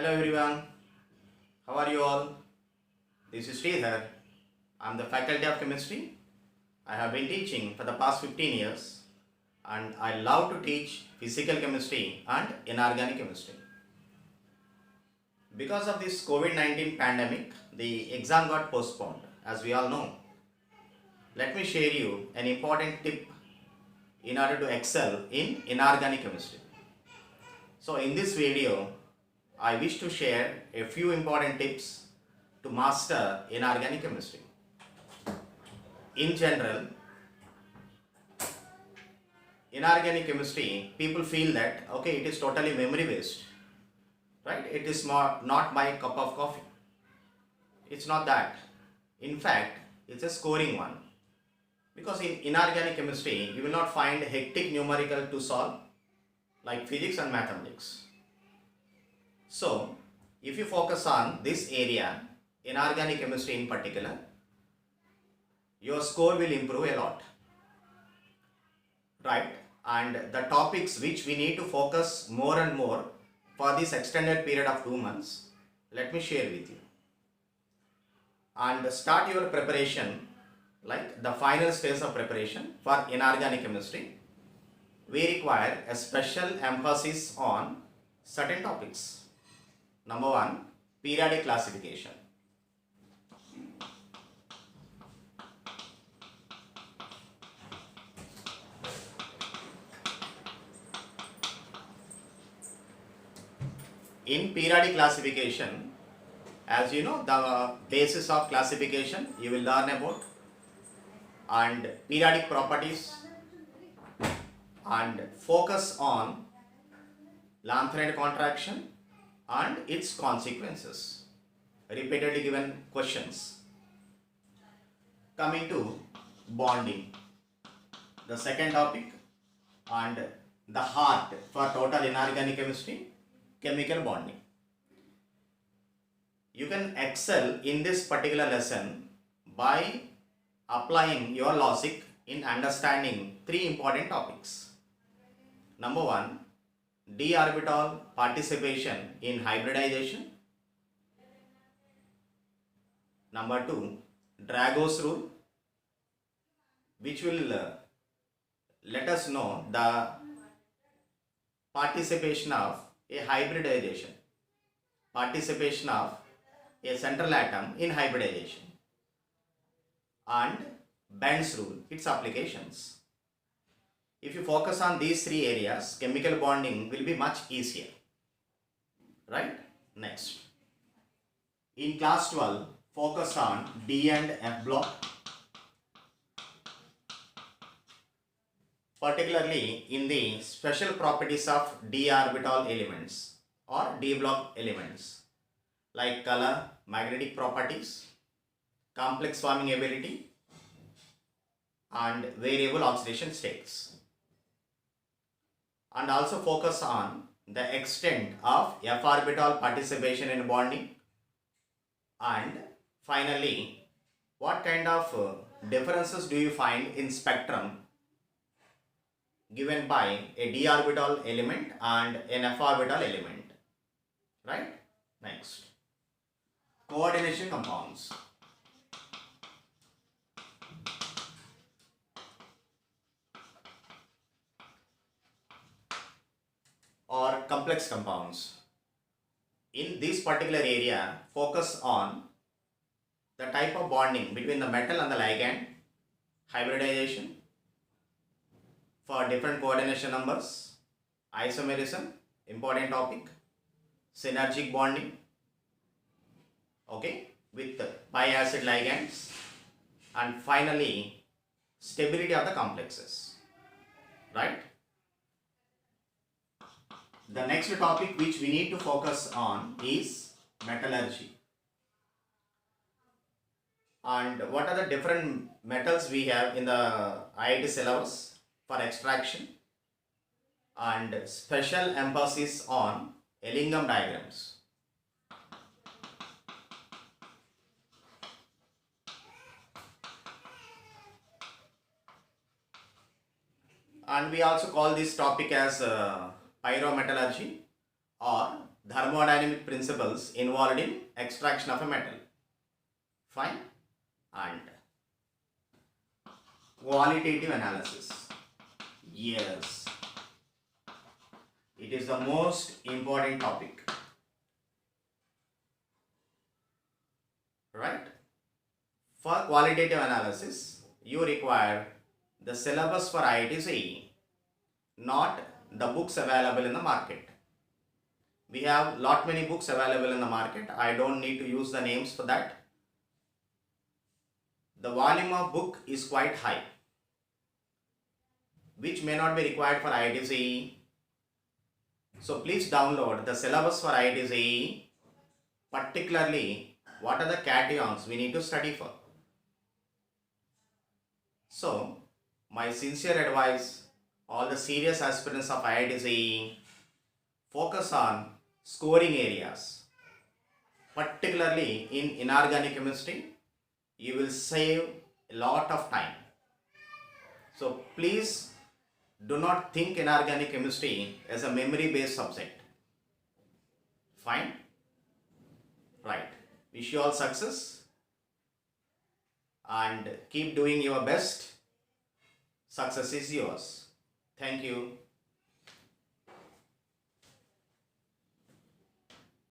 Hello everyone, how are you all? This is Sridhar. I am the faculty of chemistry. I have been teaching for the past 15 years and I love to teach physical chemistry and inorganic chemistry. Because of this COVID-19 pandemic, the exam got postponed as we all know. Let me share you an important tip in order to excel in inorganic chemistry. So in this video, I wish to share a few important tips to master inorganic chemistry. In general, inorganic chemistry, people feel that okay, it is totally memory based, right? It is not my cup of coffee. It's not that. In fact, it's a scoring one. Because in inorganic chemistry, you will not find hectic numerical to solve like physics and mathematics. So, if you focus on this area, inorganic chemistry in particular, your score will improve a lot, right? And the topics which we need to focus more and more for this extended period of 2 months, let me share with you. And start your preparation, like the final stage of preparation for inorganic chemistry. We require a special emphasis on certain topics. Number one, periodic classification. In periodic classification, as you know, the basis of classification you will learn about, and periodic properties, and focus on Lambda contraction and its consequences. Repeatedly given questions. Coming to bonding, the second topic, and the heart for total inorganic chemistry, chemical bonding. You can excel in this particular lesson by applying your logic in understanding three important topics. Number one, d orbital participation in hybridization. Number two, Drago's rule, which will let us know the participation of a hybridization, participation of a central atom in hybridization, and Bend's rule, its applications. If you focus on these three areas, chemical bonding will be much easier, right? Next, in class 12, focus on D and F block, particularly in the special properties of d orbital elements or d block elements like color, magnetic properties, complex forming ability, and variable oxidation states. And also focus on the extent of f orbital participation in bonding, and finally what kind of differences do you find in spectrum given by a d orbital element and an f orbital element, right? Next, coordination compounds. Or complex compounds. In this particular area, focus on the type of bonding between the metal and the ligand, hybridization for different coordination numbers, isomerism, important topic, synergic bonding, okay, with biacid ligands, and finally stability of the complexes, right? The next topic which we need to focus on is metallurgy. And what are the different metals we have in the IIT syllabus for extraction, and special emphasis on Ellingham diagrams. And we also call this topic as pyrometallurgy or thermodynamic principles involved in extraction of a metal. Fine. And qualitative analysis. Yes, it is the most important topic. Right? For qualitative analysis, you require the syllabus for IIT JEE, not the books available in the market. We have lot many books available in the market. I don't need to use the names for that. The volume of book is quite high, which may not be required for IIT JEE. So please download the syllabus for IIT JEE, particularly what are the cations we need to study for. So my sincere advice, all the serious aspirants of IIT JEE, focus on scoring areas, particularly in inorganic chemistry. You will save a lot of time. So please do not think inorganic chemistry as a memory based subject. Fine? Right. Wish you all success and keep doing your best. Success is yours. Thank you.